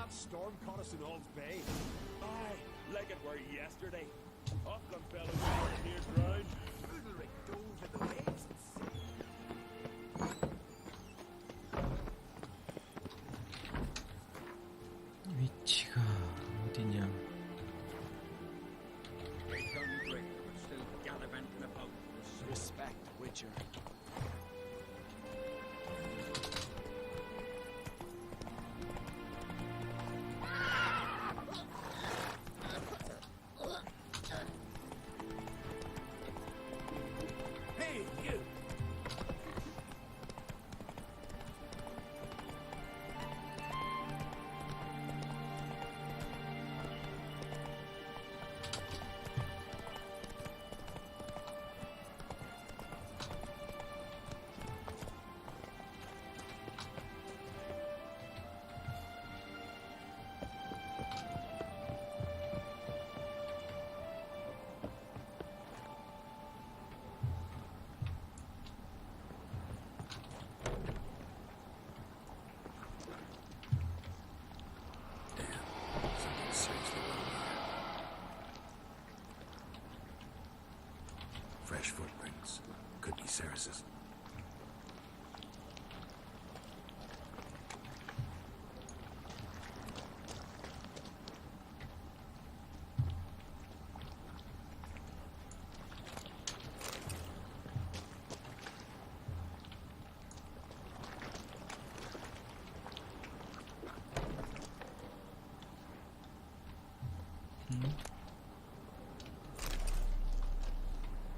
that storm caught us in Ald's Bay? Aye, like it were yesterday. Auckland fellas are near drowned. Udalric dove in the waves and 위치가 어디냐? respect, Witcher. Hey, you! Fresh footprints. Could be Ceres's.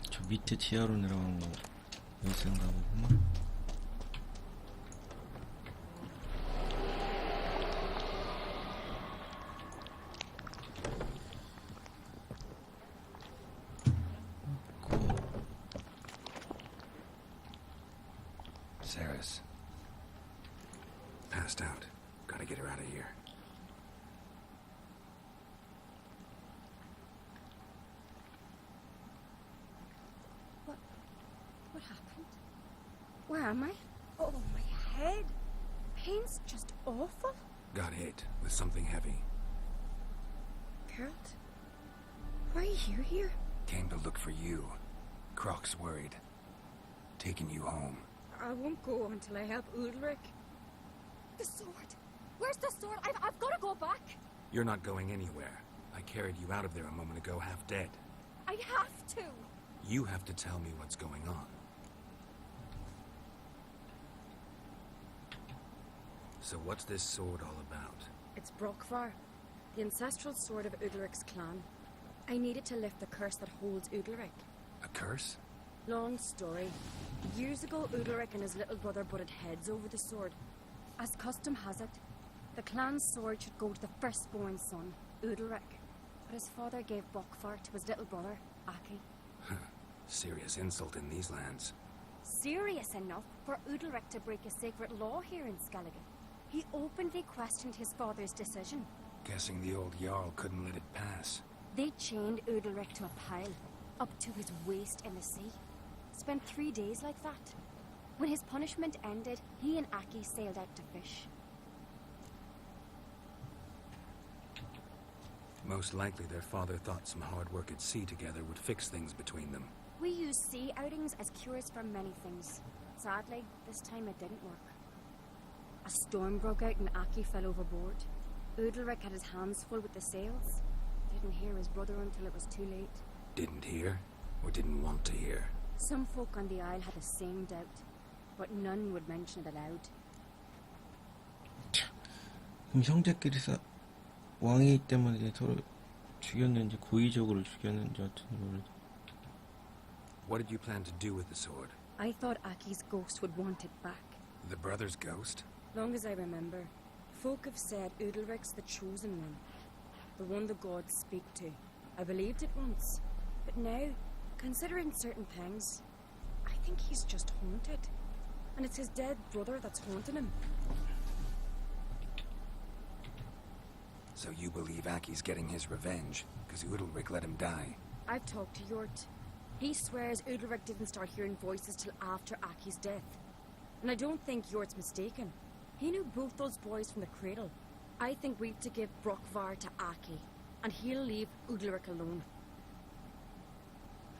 저 밑에 지하로 내려간 거 열쇠인가 보구만. Ceres. Passed out. Gotta get her out of here. What happened? Where am I? Oh, my head. Pain's just awful. Got hit with something heavy. Geralt? Why are you here? Came to look for you. Croc's worried. Taking you home. I won't go until I help Udalric. The sword! Where's the sword? I've got to go back. You're not going anywhere. I carried you out of there a moment ago, half dead. I have to. You have to tell me what's going on. So what's this sword all about? It's Brokvar, the ancestral sword of Udalric's clan. I need it to lift the curse that holds Udalric. A curse? Long story. Years ago, Udalric and his little brother butted heads over the sword. As custom has it, the clan's sword should go to the firstborn son, Udalric. But his father gave Brokvar to his little brother, Aki. Serious insult in these lands. Serious enough for Udalric to break a sacred law here in Skellige. He openly questioned his father's decision. Guessing the old Jarl couldn't let it pass. They chained Udalric to a pile, up to his waist in the sea. Spent 3 days like that. When his punishment ended, he and Aki sailed out to fish. Most likely their father thought some hard work at sea together would fix things between them. We use sea outings as cures for many things. Sadly, this time it didn't work. A storm broke out and Aki fell overboard. Udalric had his hands full with the sails. Didn't hear his brother until it was too late. Didn't hear? Or didn't want to hear? Some folk on the isle had the same doubt, but none would mention it aloud. 그럼 형제끼리 왕위 때문에 서로 죽였는지 고의적으로 죽였는지 어떤 모르. What did you plan to do with the sword? I thought Aki's ghost would want it back. The brother's ghost? Long as I remember, folk have said Udalric's the chosen one. The one the gods speak to. I believed it once. But now, considering certain things, I think he's just haunted. And it's his dead brother that's haunting him. So you believe Aki's getting his revenge, because Udalric let him die? I've talked to Yort. He swears Udalric didn't start hearing voices till after Aki's death. And I don't think Yort's mistaken. He knew both those boys from the cradle. I think we've to give Brockvar to Aki, and he'll leave Udalric alone.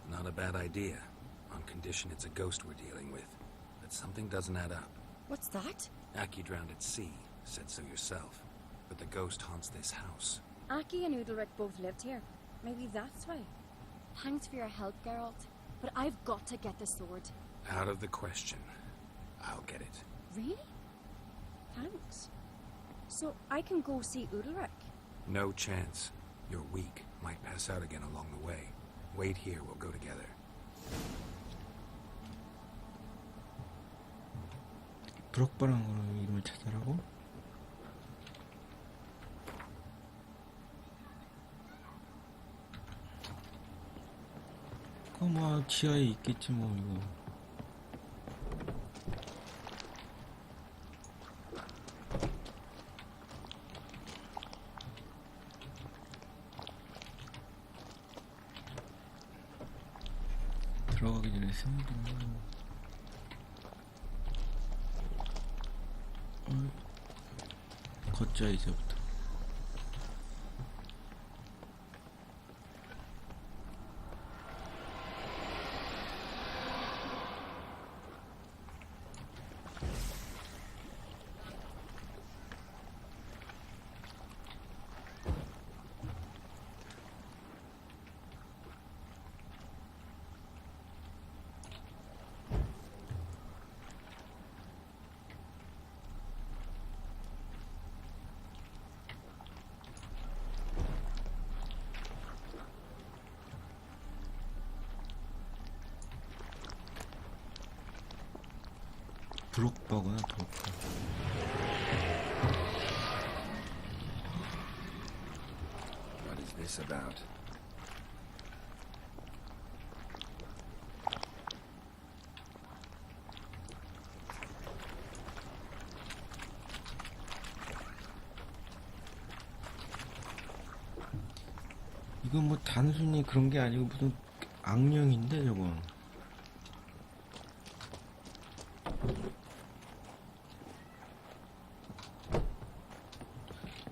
Not a bad idea, on condition it's a ghost we're dealing with. But something doesn't add up. What's that? Aki drowned at sea, said so yourself. But the ghost haunts this house. Aki and Udalric both lived here. Maybe that's why. Thanks for your help, Geralt. But I've got to get the sword. Out of the question. I'll get it. Really? Thanks. So I can go see Udalric? No chance. You're weak. Might pass out again along the way. Wait here, we'll go together. 브록바란 거로 이름을 찾아라고? 그거 뭐 지하에 있겠지 뭐 이거. 들어가기 전에 스무드. 걷자 이제부터. 브록바구나 브록바. What is this about? 이건 뭐 단순히 그런 게 아니고 무슨 악령인데 저건.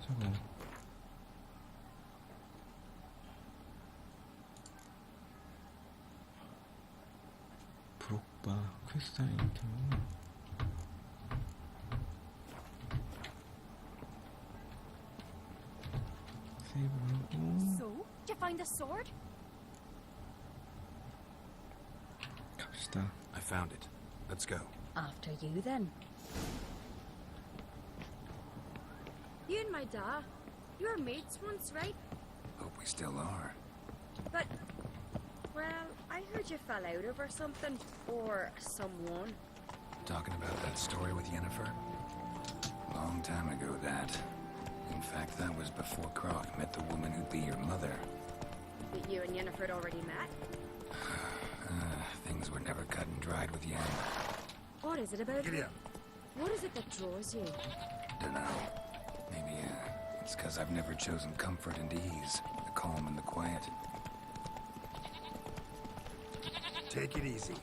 저건 브록바 퀘스트 아이템. 세이브하고 So, did you find the sword? 갑시다. I found it. Let's go. After you, then. You and my da, you were mates once, right? Hope we still are. But, well, I heard you fell out over something. Or someone. Talking about that story with Yennefer? Long time ago, that. In fact, that was before Croc met the woman who'd be your mother. But you and Yennefer had already met? Things were never cut and dried with Yen. What is it about Giddy you? up. What is it that draws you? Dunno. Maybe, it's because I've never chosen comfort and ease. The calm and the quiet. Take it easy.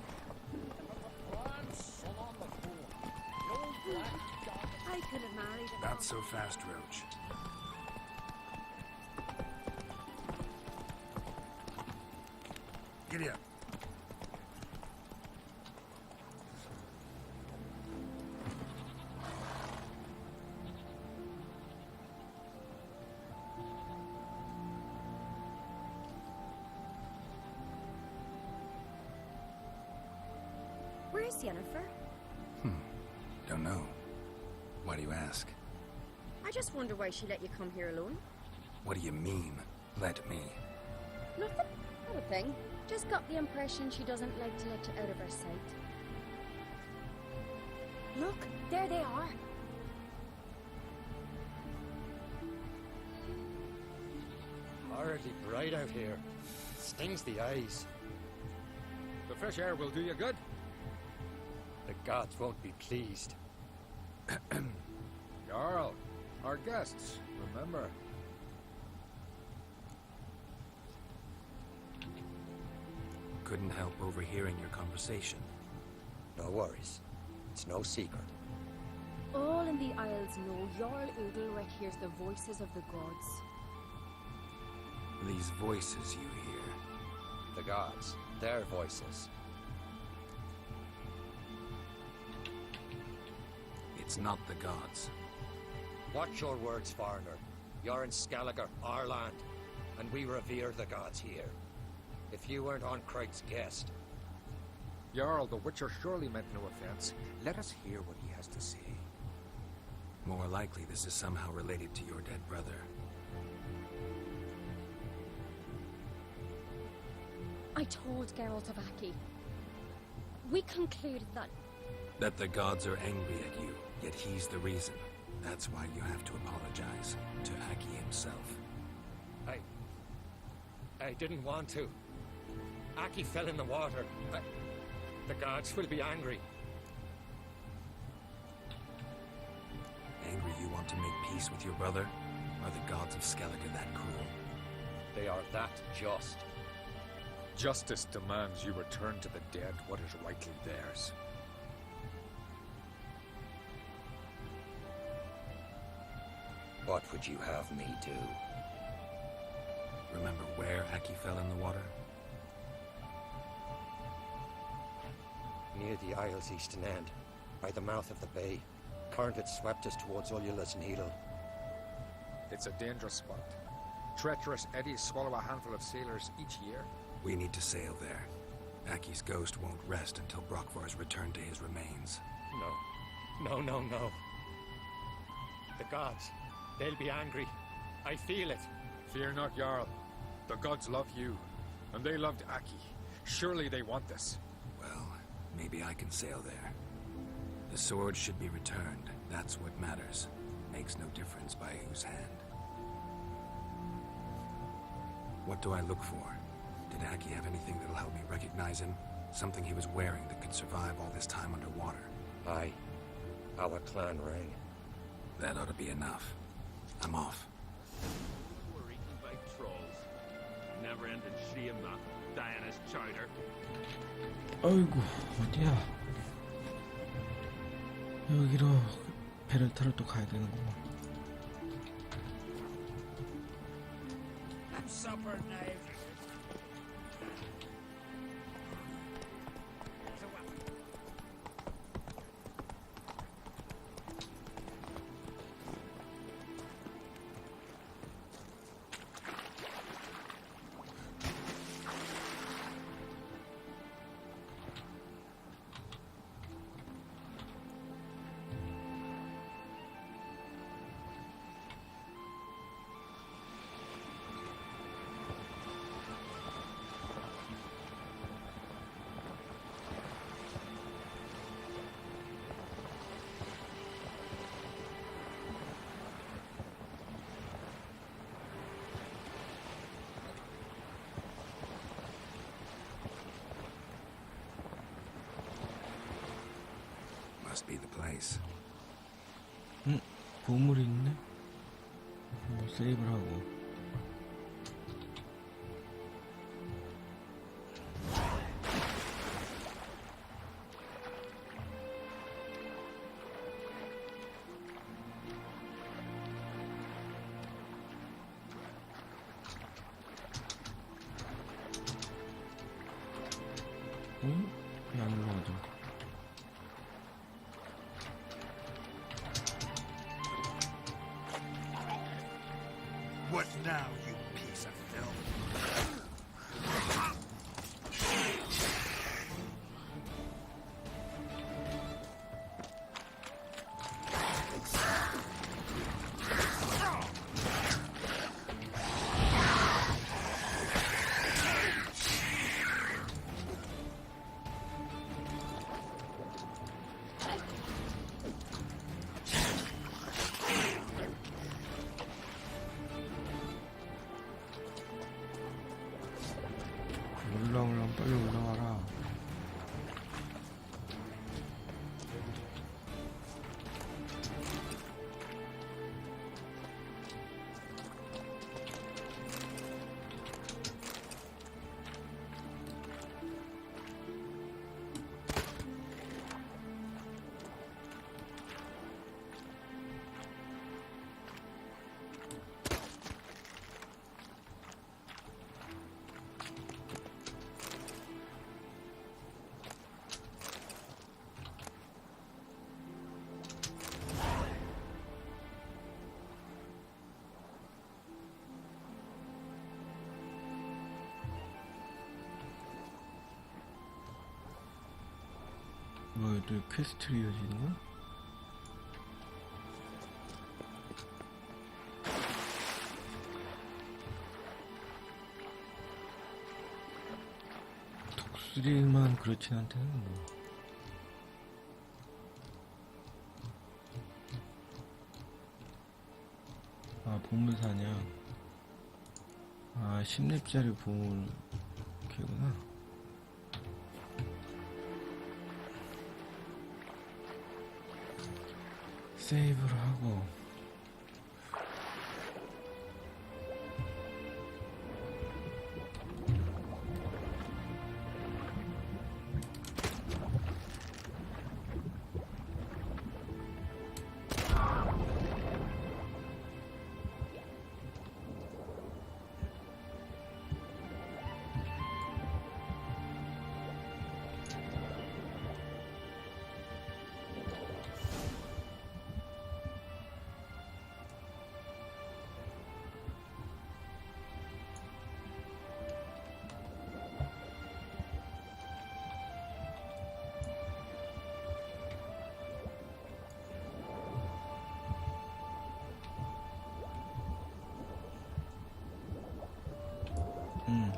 I could have married a Not so fast, Roach. Giddy up. Where's Yennefer? Don't know. Why do you ask? I just wonder why she let you come here alone. What do you mean, let me? Nothing. Not a thing. Just got the impression she doesn't like to let you out of her sight. Look, there they are. Horribly bright out here. Stings the eyes. The fresh air will do you good. The gods won't be pleased. Jarl, our guests, remember. Couldn't help overhearing your conversation. No worries. It's no secret. All in the Isles know Jarl Udalric hears the voices of the gods. These voices you hear. The gods, their voices. It's not the gods. Watch your words, foreigner. You're in Skelliger, our land, and we revere the gods here. If you weren't on Craig's guest. Jarl, the Witcher surely meant no offense. Let us hear what he has to say. More likely this is somehow related to your dead brother. I told Geralt of Aki. We concluded that That the gods are angry at you, yet he's the reason. That's why you have to apologize to Aki himself. I didn't want to. Aki fell in the water. The gods will be angry. Angry you want to make peace with your brother? Are the gods of Skellige that cruel? They are that just. Justice demands you return to the dead what is rightly theirs. What would you have me do? Remember where Aki fell in the water? Near the Isle's eastern end, by the mouth of the bay. Current had swept us towards Ullula's Needle. It's a dangerous spot. Treacherous eddies swallow a handful of sailors each year. We need to sail there. Aki's ghost won't rest until Brokvar's returned to his remains. No. The gods, they'll be angry. I feel it. Fear not, Jarl. The gods love you, and they loved Aki. Surely they want this. Well, maybe I can sail there. The sword should be returned. That's what matters. Makes no difference by whose hand. What do I look for? Did Aki have anything that'll help me recognize him? Something he was wearing that could survive all this time underwater? Aye. Our clan ring. That ought to be enough. I'm off. We're eaten by trolls. Never-ending shame, that. Diana's chowder. 어이구, 어디야? 여기로 배를 타러 또 가야 되는구만. Supper now. Must be the place. 보물이 있네? 뭐 세이브를 하고. 응? 왜 안 올라가죠? What now, you piece of filth? 올라오려면 빨리 올라와라. 또 퀘스트로 이어지는 거야? 독수리만 그렇진 않다는 뭐. 아, 보물 사냥. 아, 10렙짜리 보물 개구나. 세이브를 하고.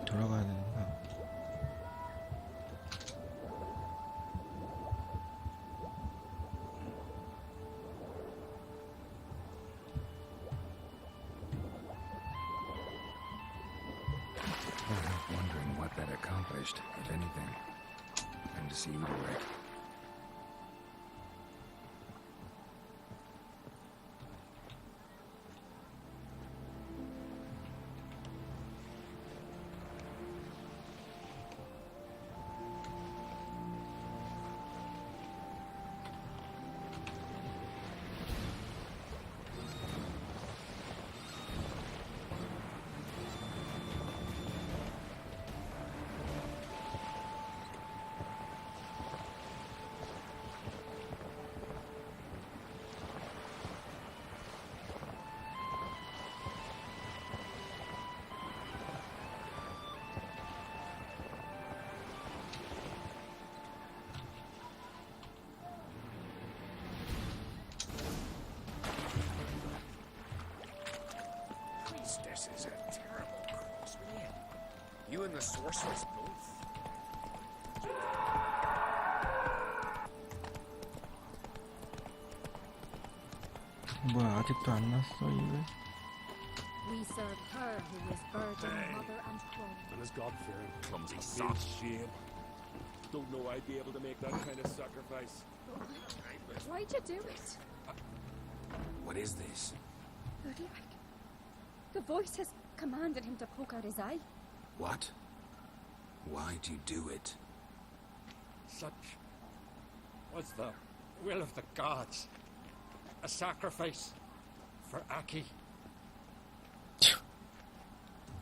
돌아가야 되는구나. Wondering what that accomplished, if anything. And to see Udalric. Priestess is a terrible cross, will you? You and the sorceress both. 뭐야, 아직도 안 났어, 이거? We serve her who is virgin, mother, and throne. And his God-fearing, clumsy sod. Shame. Don't know I'd be able to make that kind of sacrifice. Why'd you do it? What is this? Udalric. The voice has commanded him to poke out his eye. What? Why'd you do it? Such was the will of the gods. A sacrifice for Aki.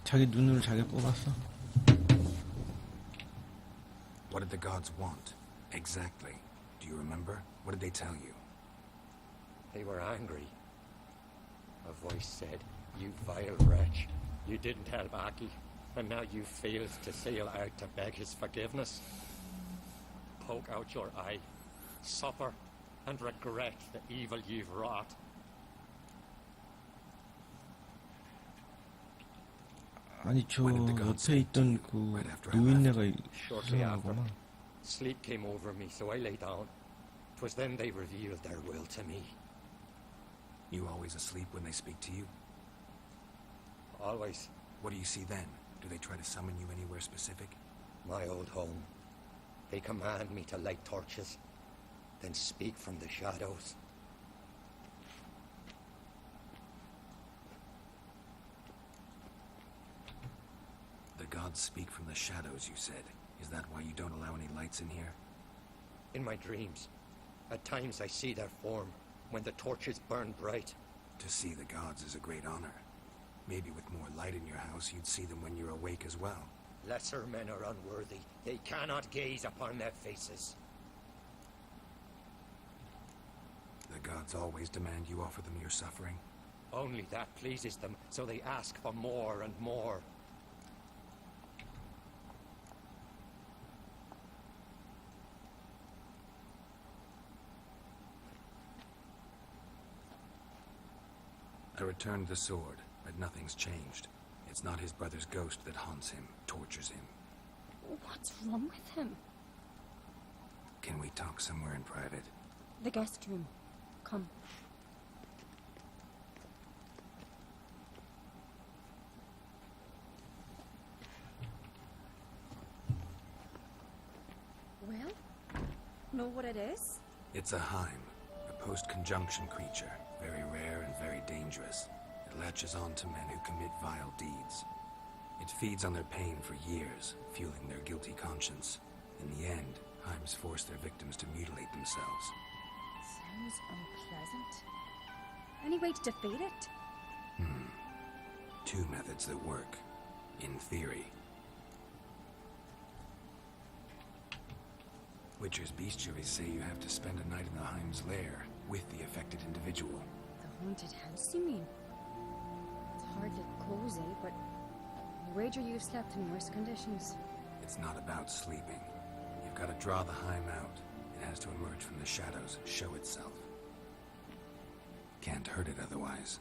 자기 눈으로 자기 뽑았어. What did the gods want? Exactly. Do you remember? What did they tell you? They were angry. A voice said, "You vile wretch. You didn't help Aki, and now you failed to sail out to beg his forgiveness. Poke out your eye, suffer, and regret the evil you've wrought." 아니, 저 When did the gods 옆에 speak to you? 있던 그 Right after I 노인네가 Shortly after, 이상하구만. sleep came over me, so I lay down. 'Twas then they revealed their will to me. You always asleep when they speak to you? Always What do you see then? Do they try to summon you anywhere specific? my old home. They command me to light torches, then speak from the shadows. The gods speak from the shadows, you said. Is that why you don't allow any lights in here? In my dreams, at times I see their form when the torches burn bright. To see the gods is a great honor. Maybe with more light in your house, you'd see them when you're awake as well. Lesser men are unworthy. They cannot gaze upon their faces. The gods always demand you offer them your suffering. Only that pleases them, so they ask for more and more. I returned the sword, but nothing's changed. It's not his brother's ghost that haunts him, tortures him. What's wrong with him? Can we talk somewhere in private? The guest room. Come. Well, know what it is? It's a Heim, a post-conjunction creature, very rare and very dangerous. It latches on to men who commit vile deeds. It feeds on their pain for years, fueling their guilty conscience. In the end, Heims force their victims to mutilate themselves. Sounds unpleasant. Any way to defeat it? Two methods that work, in theory. Witcher's bestiaries say you have to spend a night in the Heim's lair with the affected individual. The haunted house, you mean? It's hardly cozy, but I wager you've slept in worse conditions. It's not about sleeping. You've got to draw the Heim out. It has to emerge from the shadows, show itself. Can't hurt it otherwise.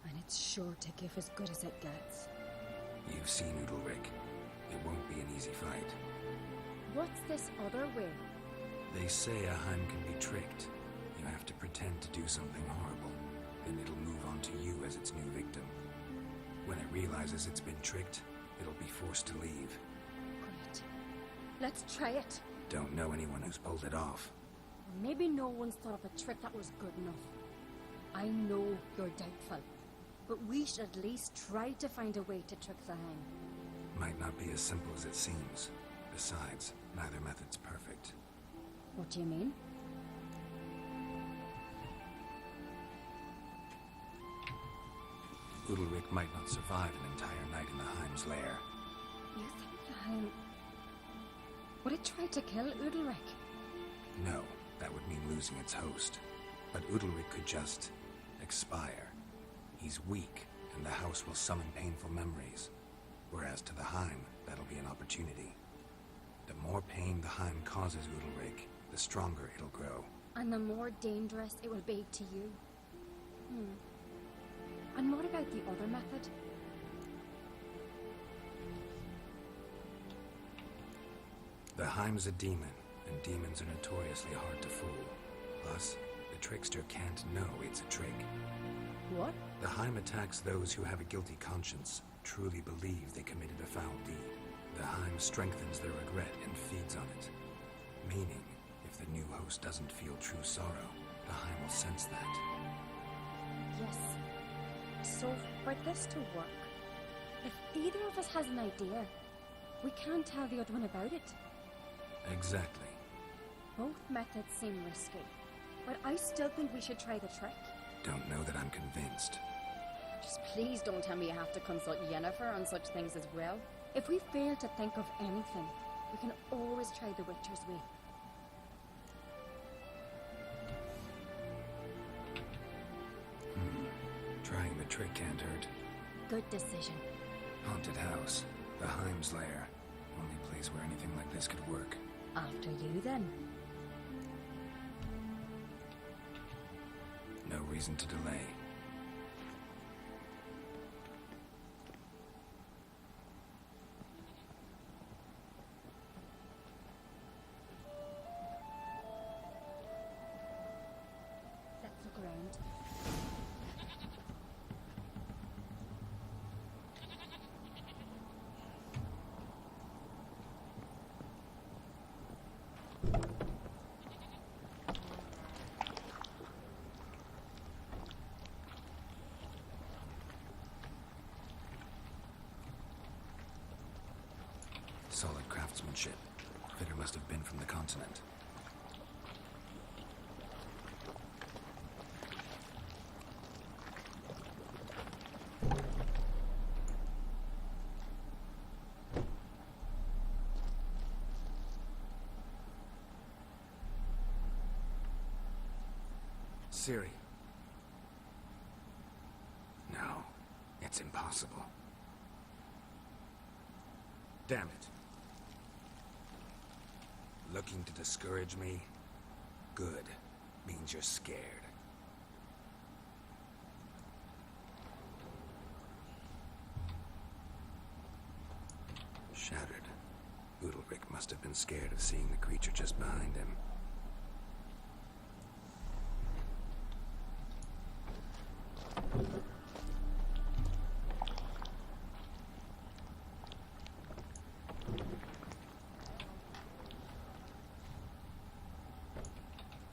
And it's sure to give as good as it gets. You've seen Udalric. It won't be an easy fight. What's this other way? They say a Heim can be tricked. You have to pretend to do something horrible. Then it'll move on to you as its new victim. When it realizes it's been tricked, it'll be forced to leave. Great. Let's try it. Don't know anyone who's pulled it off. Maybe no one's thought of a trick that was good enough. I know you're doubtful, but we should at least try to find a way to trick the Heim. Might not be as simple as it seems. Besides, neither method's perfect. What do you mean? Udalric might not survive an entire night in the Heim's lair. You think the Heim... Would it try to kill Udalric? No, that would mean losing its host. But Udalric could just expire. He's weak, and the house will summon painful memories. Whereas to the Heim, that'll be an opportunity. The more pain the Heim causes Udalric, the stronger it'll grow. And the more dangerous it will be to you. And what about the other method? The Heim's a demon, and demons are notoriously hard to fool. Plus, the trickster can't know it's a trick. What? The Heim attacks those who have a guilty conscience, truly believe they committed a foul deed. The Heim strengthens their regret and feeds on it. Meaning, if the new host doesn't feel true sorrow, the Heim will sense that. Yes. So, for this to work, if either of us has an idea, we can't tell the other one about it. Exactly. Both methods seem risky, but I still think we should try the trick. Don't know that I'm convinced. Just please don't tell me you have to consult Yennefer on such things as well. If we fail to think of anything, we can always try the Witcher's way. Trying the trick can't hurt. Good decision. Haunted house. The Heim's lair. Only place where anything like this could work. After you, then. No reason to delay. Let's look around. Solid craftsmanship. Fitter must have been from the continent. Ciri. No, it's impossible. Damn it. Looking to discourage me? Good. Means you're scared. Shattered. Udalric must have been scared of seeing the creature just behind him.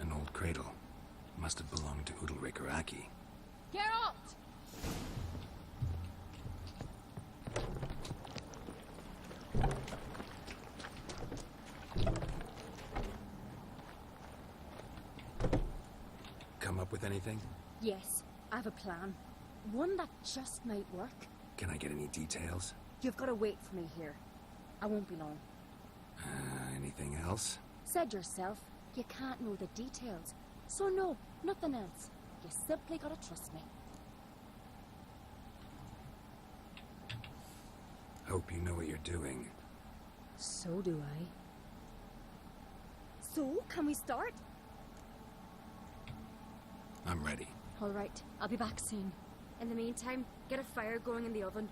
An old cradle. Must have belonged to Udalric or Aki. Geralt! Come up with anything? Yes, I have a plan. One that just might work. Can I get any details? You've got to wait for me here. I won't be long. Anything else? Said yourself, you can't know the details. So no, nothing else. You simply gotta trust me. Hope you know what you're doing. So do I. So, can we start? I'm ready. All right, I'll be back soon. In the meantime, get a fire going in the oven.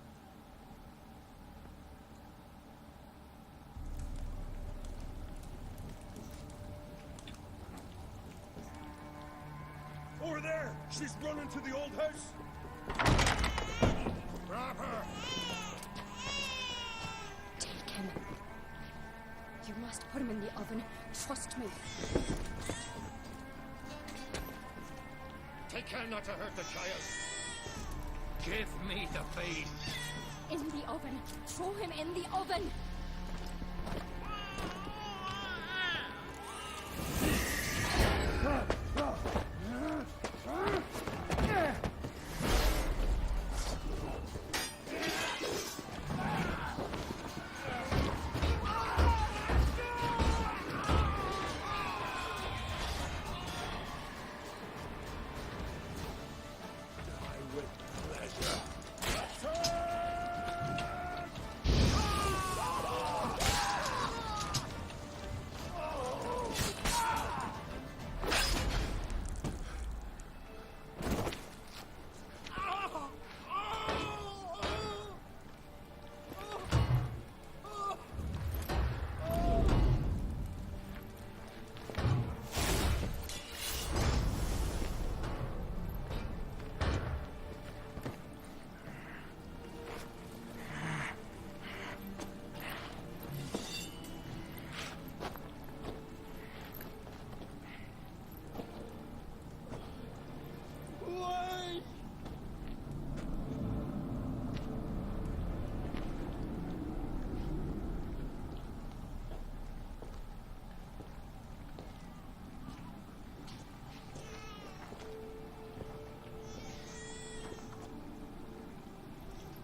Over there! She's running to the old house! Grab her! Take him. You must put him in the oven. Trust me. Take care not to hurt the child. Give me the feed. In the oven. Throw him in the oven.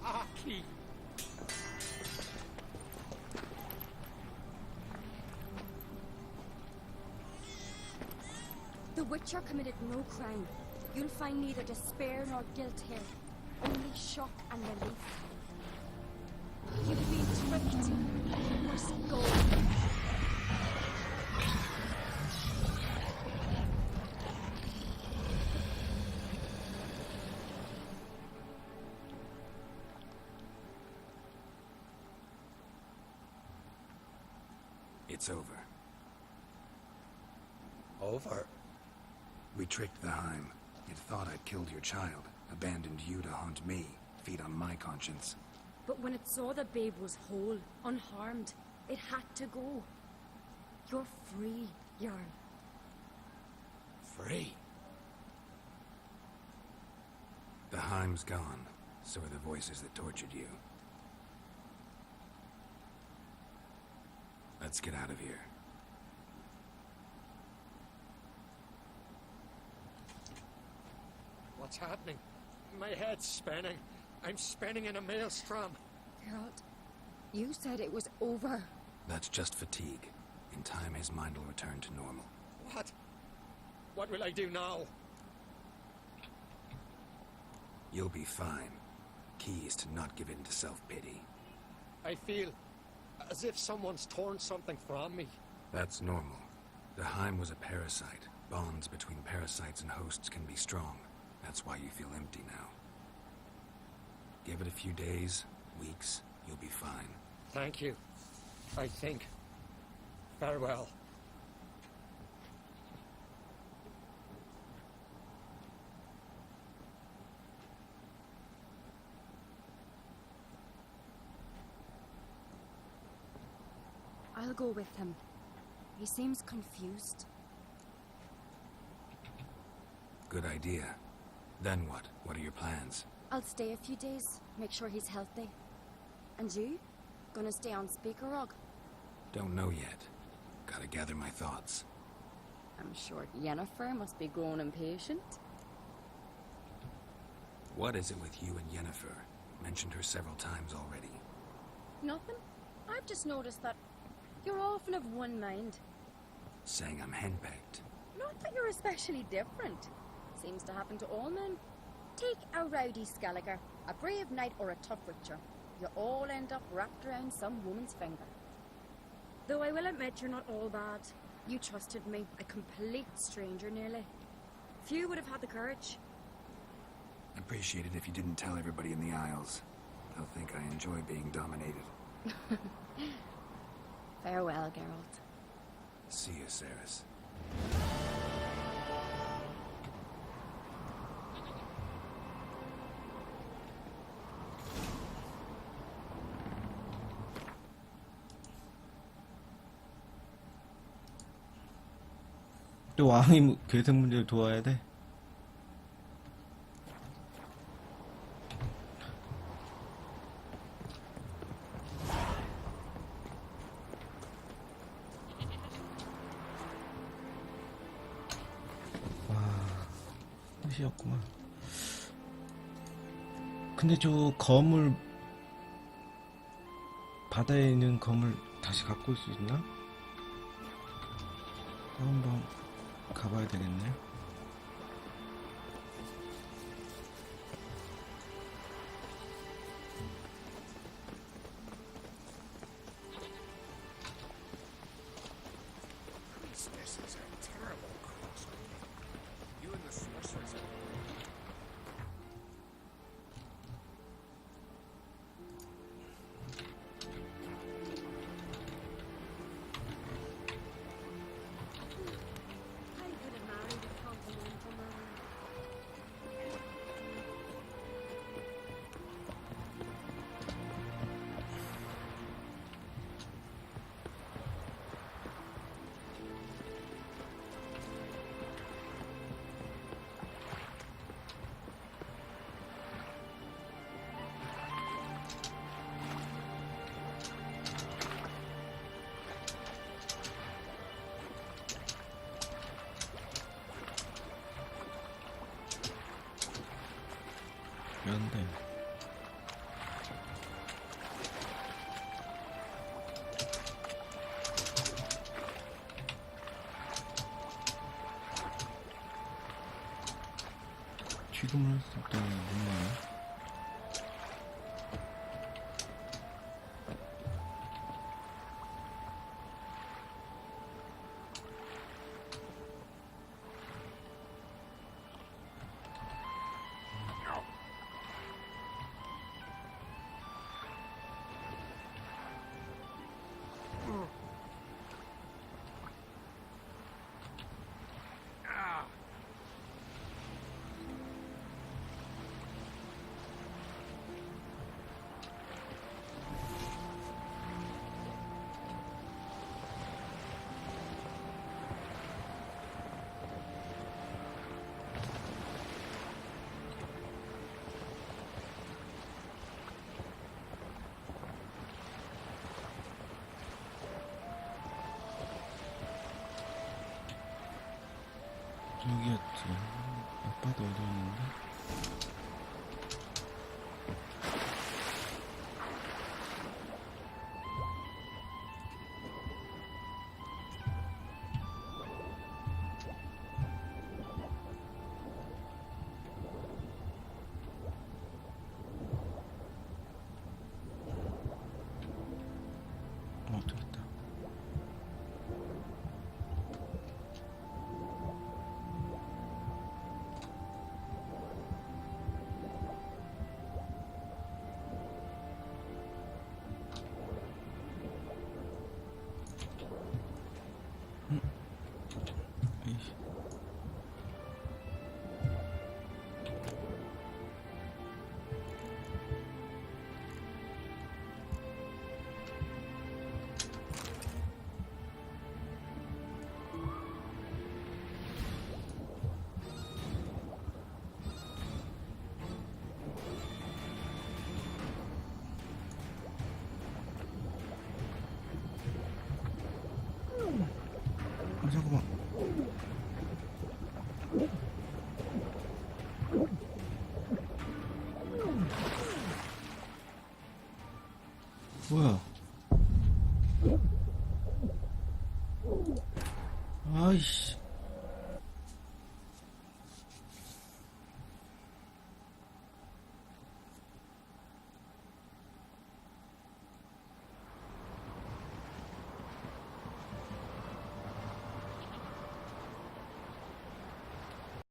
Aki! The Witcher committed no crime. You'll find neither despair nor guilt here. Only shock and relief. You've been tricked. You must go. It's over. Over? We tricked the Heim. It thought I'd killed your child, abandoned you to haunt me, feed on my conscience. But when it saw the babe was whole, unharmed, it had to go. You're free, Jarl. Free? The Heim's gone. So are the voices that tortured you. Let's get out of here. What's happening? My head's spinning. I'm spinning in a maelstrom. Geralt, you said it was over. That's just fatigue. In time, his mind will return to normal. What? What will I do now? You'll be fine. Key is to not give in to self-pity. I feel as if someone's torn something from me. That's normal. The Heim was a parasite. Bonds between parasites and hosts can be strong. That's why you feel empty now. Give it a few days, weeks, you'll be fine. Thank you. I think. Farewell. I'll go with him. He seems confused. Good idea. Then what? What are your plans? I'll stay a few days, make sure he's healthy. And you? Gonna stay on Speaker Rock? Don't know yet. Gotta gather my thoughts. I'm sure Yennefer must be growing impatient. What is it with you and Yennefer? Mentioned her several times already. Nothing. I've just noticed that you're often of one mind. Saying I'm henpecked. Not that you're especially different. Seems to happen to all men. Take a rowdy Skelliger, a brave knight or a tough witcher. You all end up wrapped around some woman's finger. Though I will admit you're not all bad. You trusted me, a complete stranger nearly. Few would have had the courage. I'd appreciate it if you didn't tell everybody in the Isles. They'll think I enjoy being dominated. Farewell, Geralt. See you, Ceres. 또 왕이 괴생 문제를 도와야 돼? 와, 끝이었구만. 근데 저 검을, 바다에 있는 검을 다시 갖고 올 수 있나? 한번 가봐야 되겠네. Priestesses are terrible crooks. You and the sorcerers are... I could have married a continental man. 연대. 지금은 할 수 없다는 뭐냐? 뭐야? 아이씨.